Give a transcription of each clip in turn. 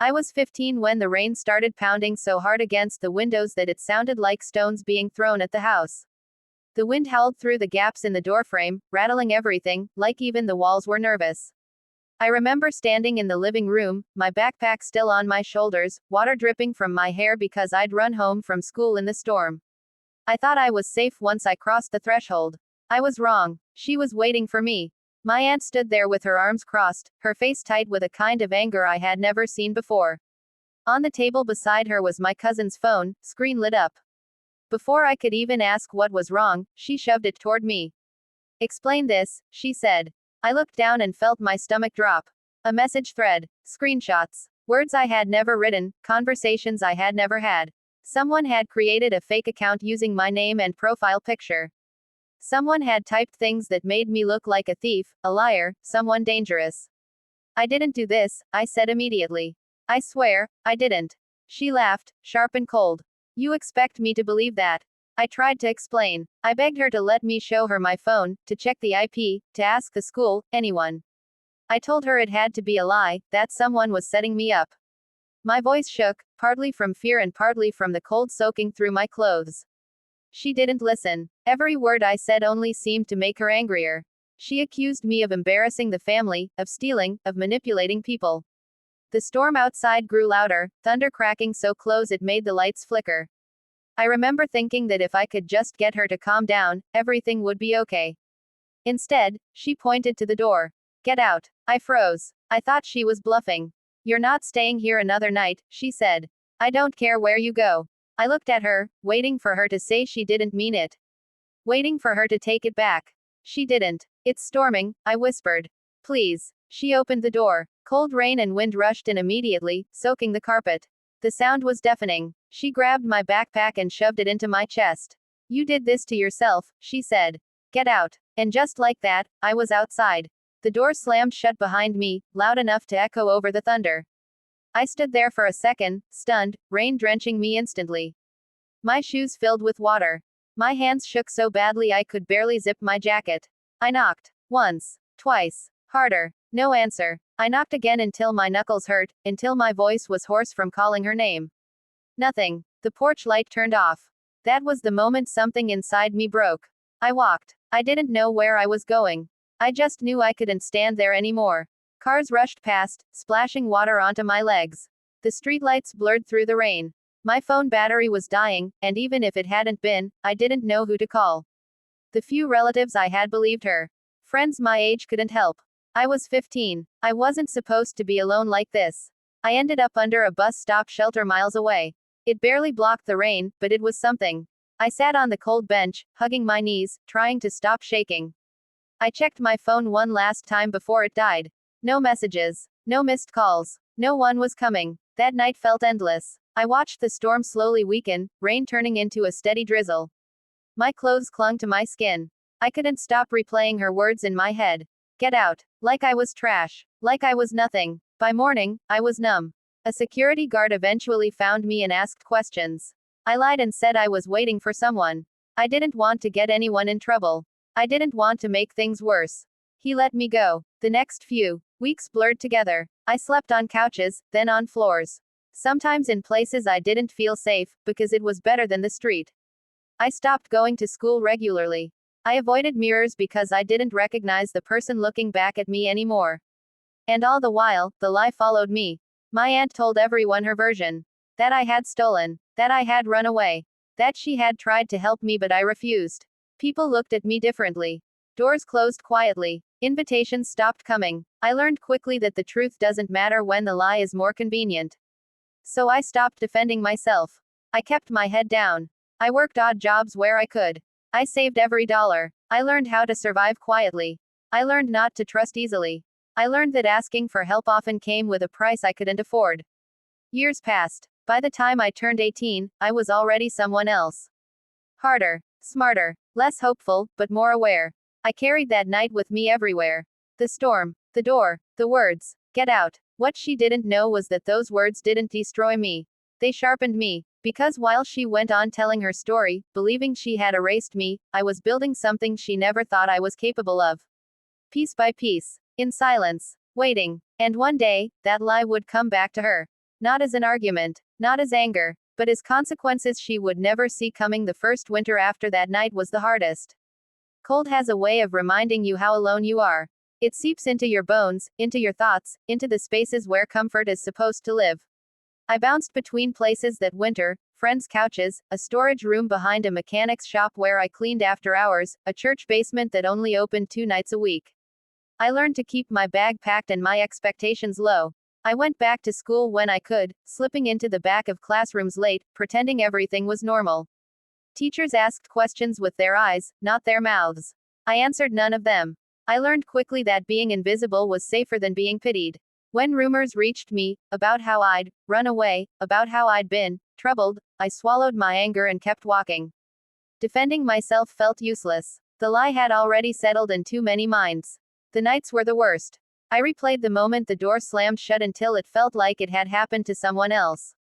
I was 15 when the rain started pounding so hard against the windows that it sounded like stones being thrown at the house. The wind howled through the gaps in the doorframe, rattling everything, like even the walls were nervous. I remember standing in the living room, my backpack still on my shoulders, water dripping from my hair because I'd run home from school in the storm. I thought I was safe once I crossed the threshold. I was wrong. She was waiting for me. My aunt stood there with her arms crossed, her face tight with a kind of anger I had never seen before. On the table beside her was my cousin's phone, screen lit up. Before I could even ask what was wrong, she shoved it toward me. "Explain this," she said. I looked down and felt my stomach drop. A message thread. Screenshots. Words I had never written, conversations I had never had. Someone had created a fake account using my name and profile picture. Someone had typed things that made me look like a thief, a liar, someone dangerous. "I didn't do this," I said immediately. "I swear, I didn't." She laughed, sharp and cold. "You expect me to believe that?" I tried to explain. I begged her to let me show her my phone, to check the IP, to ask the school, anyone. I told her it had to be a lie, that someone was setting me up. My voice shook, partly from fear and partly from the cold soaking through my clothes. She didn't listen. Every word I said only seemed to make her angrier. She accused me of embarrassing the family, of stealing, of manipulating people. The storm outside grew louder, thunder cracking so close it made the lights flicker. I remember thinking that if I could just get her to calm down, everything would be okay. Instead, she pointed to the door. "Get out." I froze. I thought she was bluffing. "You're not staying here another night," she said. "I don't care where you go." I looked at her, waiting for her to say she didn't mean it. Waiting for her to take it back. She didn't. "It's storming," I whispered. "Please." She opened the door. Cold rain and wind rushed in immediately, soaking the carpet. The sound was deafening. She grabbed my backpack and shoved it into my chest. "You did this to yourself," she said. "Get out." And just like that, I was outside. The door slammed shut behind me, loud enough to echo over the thunder. I stood there for a second, stunned, rain drenching me instantly. My shoes filled with water. My hands shook so badly I could barely zip my jacket. I knocked. Once. Twice. Harder. No answer. I knocked again until my knuckles hurt, until my voice was hoarse from calling her name. Nothing. The porch light turned off. That was the moment something inside me broke. I walked. I didn't know where I was going. I just knew I couldn't stand there anymore. Cars rushed past, splashing water onto my legs. The streetlights blurred through the rain. My phone battery was dying, and even if it hadn't been, I didn't know who to call. The few relatives I had believed her. Friends my age couldn't help. I was 15. I wasn't supposed to be alone like this. I ended up under a bus stop shelter miles away. It barely blocked the rain, but it was something. I sat on the cold bench, hugging my knees, trying to stop shaking. I checked my phone one last time before it died. No messages. No missed calls. No one was coming. That night felt endless. I watched the storm slowly weaken, rain turning into a steady drizzle. My clothes clung to my skin. I couldn't stop replaying her words in my head. Get out. Like I was trash. Like I was nothing. By morning, I was numb. A security guard eventually found me and asked questions. I lied and said I was waiting for someone. I didn't want to get anyone in trouble. I didn't want to make things worse. He let me go. The next few weeks blurred together. I slept on couches, then on floors. Sometimes in places I didn't feel safe, because it was better than the street. I stopped going to school regularly. I avoided mirrors because I didn't recognize the person looking back at me anymore. And all the while, the lie followed me. My aunt told everyone her version. That I had stolen. That I had run away. That she had tried to help me but I refused. People looked at me differently. Doors closed quietly. Invitations stopped coming. I learned quickly that the truth doesn't matter when the lie is more convenient. So I stopped defending myself. I kept my head down. I worked odd jobs where I could. I saved every dollar. I learned how to survive quietly. I learned not to trust easily. I learned that asking for help often came with a price I couldn't afford. Years passed. By the time I turned 18, I was already someone else. Harder. Smarter. Less hopeful, but more aware. I carried that night with me everywhere. The storm. The door. The words. Get out. What she didn't know was that those words didn't destroy me. They sharpened me. Because while she went on telling her story, believing she had erased me, I was building something she never thought I was capable of. Piece by piece. In silence. Waiting. And one day, that lie would come back to her. Not as an argument, not as anger, but as consequences she would never see coming. The first winter after that night was the hardest. Cold has a way of reminding you how alone you are. It seeps into your bones, into your thoughts, into the spaces where comfort is supposed to live. I bounced between places that winter: friends' couches, a storage room behind a mechanic's shop where I cleaned after hours, a church basement that only opened 2 nights a week. I learned to keep my bag packed and my expectations low. I went back to school when I could, slipping into the back of classrooms late, pretending everything was normal. Teachers asked questions with their eyes, not their mouths. I answered none of them. I learned quickly that being invisible was safer than being pitied. When rumors reached me, about how I'd run away, about how I'd been troubled, I swallowed my anger and kept walking. Defending myself felt useless. The lie had already settled in too many minds. The nights were the worst. I replayed the moment the door slammed shut until it felt like it had happened to someone else.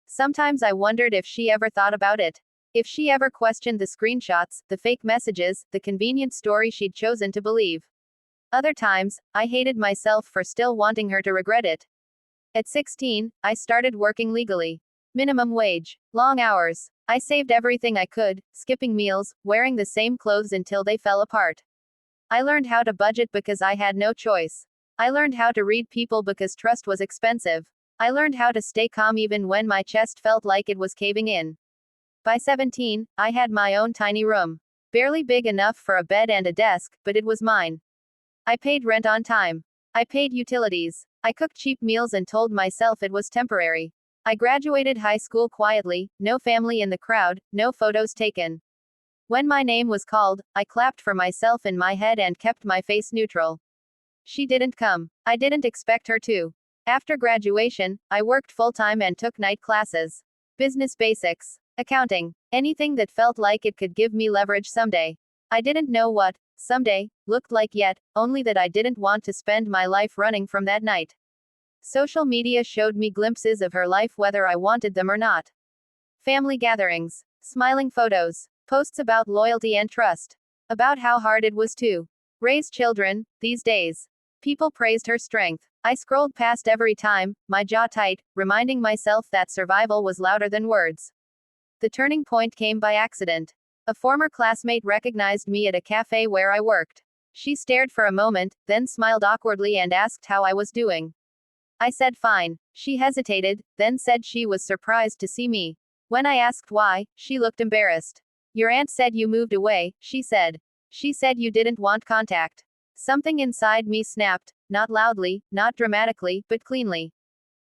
Sometimes I wondered if she ever thought about it. If she ever questioned the screenshots, the fake messages, the convenient story she'd chosen to believe. Other times, I hated myself for still wanting her to regret it. At 16, I started working legally. Minimum wage. Long hours. I saved everything I could, skipping meals, wearing the same clothes until they fell apart. I learned how to budget because I had no choice. I learned how to read people because trust was expensive. I learned how to stay calm even when my chest felt like it was caving in. By 17, I had my own tiny room. Barely big enough for a bed and a desk, but it was mine. I paid rent on time. I paid utilities. I cooked cheap meals and told myself it was temporary. I graduated high school quietly, no family in the crowd, no photos taken. When my name was called, I clapped for myself in my head and kept my face neutral. She didn't come. I didn't expect her to. After graduation, I worked full-time and took night classes. Business basics, accounting, anything that felt like it could give me leverage someday. I didn't know what someday looked like yet, only that I didn't want to spend my life running from that night. Social media showed me glimpses of her life whether I wanted them or not. Family gatherings, smiling photos, posts about loyalty and trust, about how hard it was to raise children these days. People praised her strength. I scrolled past every time, my jaw tight, reminding myself that survival was louder than words. The turning point came by accident. A former classmate recognized me at a cafe where I worked. She stared for a moment, then smiled awkwardly and asked how I was doing. I said fine. She hesitated, then said she was surprised to see me. When I asked why, she looked embarrassed. Your aunt said you moved away, she said. She said you didn't want contact. Something inside me snapped, not loudly, not dramatically, but cleanly.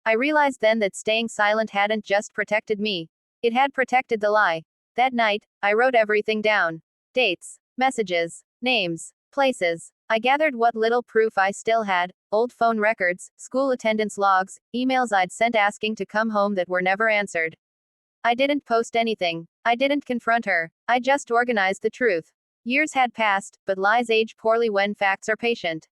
I realized then that staying silent hadn't just protected me. It had protected the lie. That night, I wrote everything down. Dates, messages, names, places. I gathered what little proof I still had, old phone records, school attendance logs, emails I'd sent asking to come home that were never answered. I didn't post anything. I didn't confront her. I just organized the truth. Years had passed, but lies age poorly when facts are patient.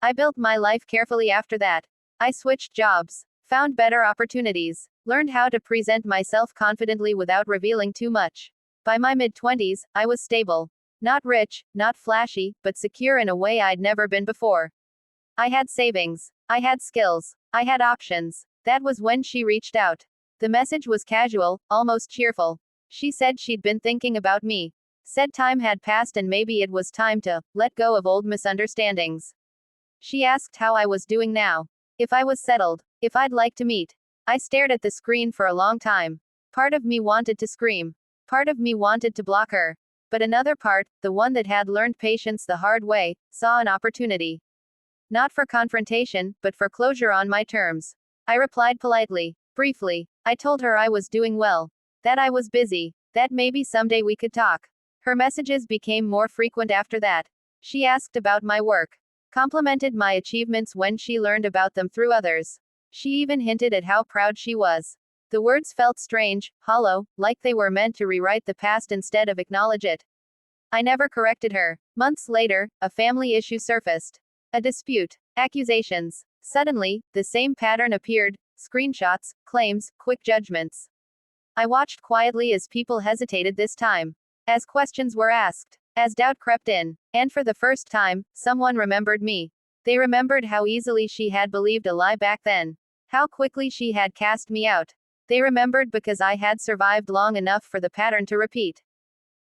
I built my life carefully after that. I switched jobs, found better opportunities, learned how to present myself confidently without revealing too much. By my mid-20s, I was stable. Not rich, not flashy, but secure in a way I'd never been before. I had savings. I had skills. I had options. That was when she reached out. The message was casual, almost cheerful. She said she'd been thinking about me. Said time had passed and maybe it was time to let go of old misunderstandings. She asked how I was doing now. If I was settled. If I'd like to meet. I stared at the screen for a long time. Part of me wanted to scream. Part of me wanted to block her. But another part, the one that had learned patience the hard way, saw an opportunity. Not for confrontation, but for closure on my terms. I replied politely, briefly. I told her I was doing well. That I was busy. That maybe someday we could talk. Her messages became more frequent after that. She asked about my work. Complimented my achievements when she learned about them through others. She even hinted at how proud she was. The words felt strange, hollow, like they were meant to rewrite the past instead of acknowledge it. I never corrected her. Months later, a family issue surfaced. A dispute. Accusations. Suddenly, the same pattern appeared: screenshots, claims, quick judgments. I watched quietly as people hesitated this time. As questions were asked. As doubt crept in. And for the first time, someone remembered me. They remembered how easily she had believed a lie back then. How quickly she had cast me out. They remembered because I had survived long enough for the pattern to repeat.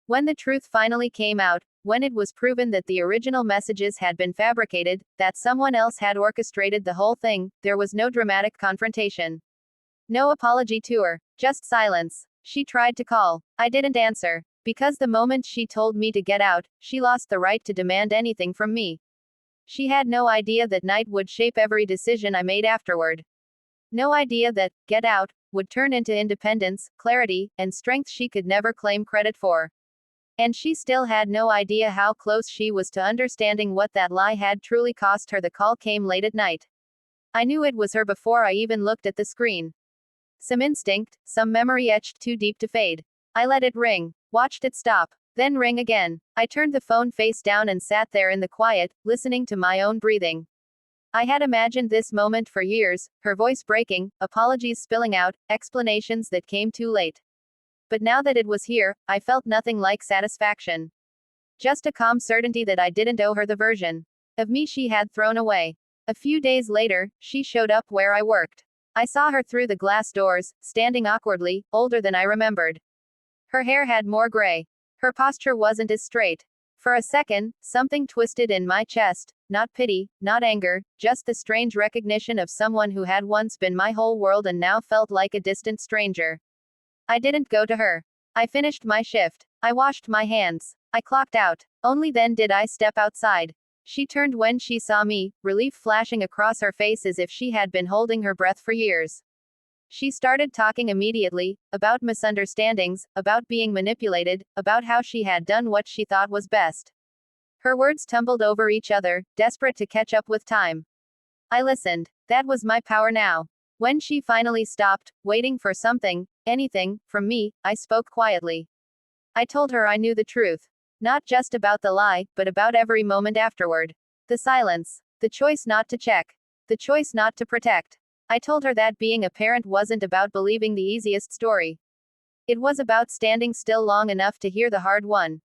When the truth finally came out, when it was proven that the original messages had been fabricated, that someone else had orchestrated the whole thing, there was no dramatic confrontation. No apology tour, just silence. She tried to call. I didn't answer. Because the moment she told me to get out, she lost the right to demand anything from me. She had no idea that night would shape every decision I made afterward. No idea that, get out, would turn into independence, clarity, and strength she could never claim credit for. And she still had no idea how close she was to understanding what that lie had truly cost her. The call came late at night. I knew it was her before I even looked at the screen. Some instinct, some memory etched too deep to fade. I let it ring, watched it stop, then ring again. I turned the phone face down and sat there in the quiet, listening to my own breathing. I had imagined this moment for years, her voice breaking, apologies spilling out, explanations that came too late. But now that it was here, I felt nothing like satisfaction. Just a calm certainty that I didn't owe her the version of me she had thrown away. A few days later, she showed up where I worked. I saw her through the glass doors, standing awkwardly, older than I remembered. Her hair had more gray. Her posture wasn't as straight. For a second, something twisted in my chest, not pity, not anger, just the strange recognition of someone who had once been my whole world and now felt like a distant stranger. I didn't go to her. I finished my shift. I washed my hands. I clocked out. Only then did I step outside. She turned when she saw me, relief flashing across her face as if she had been holding her breath for years. She started talking immediately, about misunderstandings, about being manipulated, about how she had done what she thought was best. Her words tumbled over each other, desperate to catch up with time. I listened. That was my power now. When she finally stopped, waiting for something, anything, from me, I spoke quietly. I told her I knew the truth. Not just about the lie, but about every moment afterward. The silence. The choice not to check. The choice not to protect. I told her that being a parent wasn't about believing the easiest story. It was about standing still long enough to hear the hard one.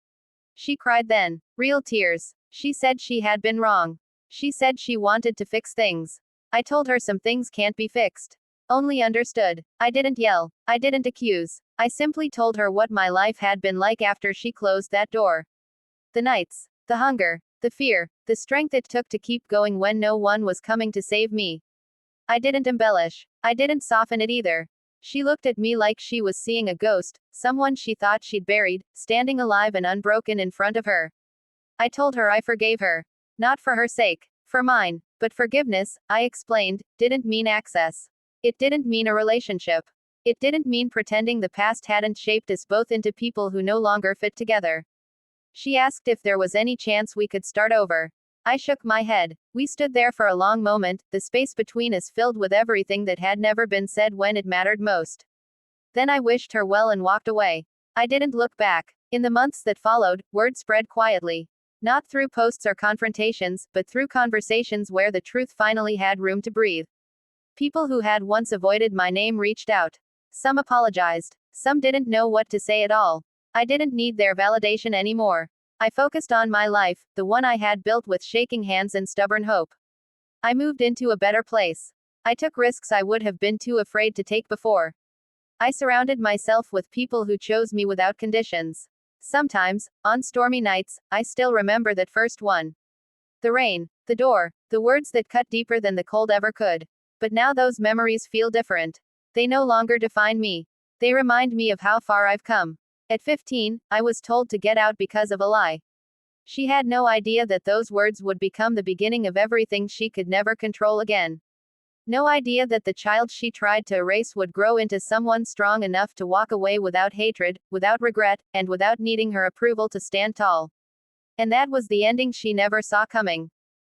She cried then. Real tears. She said she had been wrong. She said she wanted to fix things. I told her some things can't be fixed. Only understood. I didn't yell. I didn't accuse. I simply told her what my life had been like after she closed that door. The nights. The hunger. The fear. The strength it took to keep going when no one was coming to save me. I didn't embellish. I didn't soften it either. She looked at me like she was seeing a ghost, someone she thought she'd buried, standing alive and unbroken in front of her. I told her I forgave her. Not for her sake. For mine. But forgiveness, I explained, didn't mean access. It didn't mean a relationship. It didn't mean pretending the past hadn't shaped us both into people who no longer fit together. She asked if there was any chance we could start over. I shook my head. We stood there for a long moment, the space between us filled with everything that had never been said when it mattered most. Then I wished her well and walked away. I didn't look back. In the months that followed, word spread quietly. Not through posts or confrontations, but through conversations where the truth finally had room to breathe. People who had once avoided my name reached out. Some apologized. Some didn't know what to say at all. I didn't need their validation anymore. I focused on my life, the one I had built with shaking hands and stubborn hope. I moved into a better place. I took risks I would have been too afraid to take before. I surrounded myself with people who chose me without conditions. Sometimes, on stormy nights, I still remember that first one. The rain, the door, the words that cut deeper than the cold ever could. But now those memories feel different. They no longer define me. They remind me of how far I've come. At 15, I was told to get out because of a lie. She had no idea that those words would become the beginning of everything she could never control again. No idea that the child she tried to erase would grow into someone strong enough to walk away without hatred, without regret, and without needing her approval to stand tall. And that was the ending she never saw coming.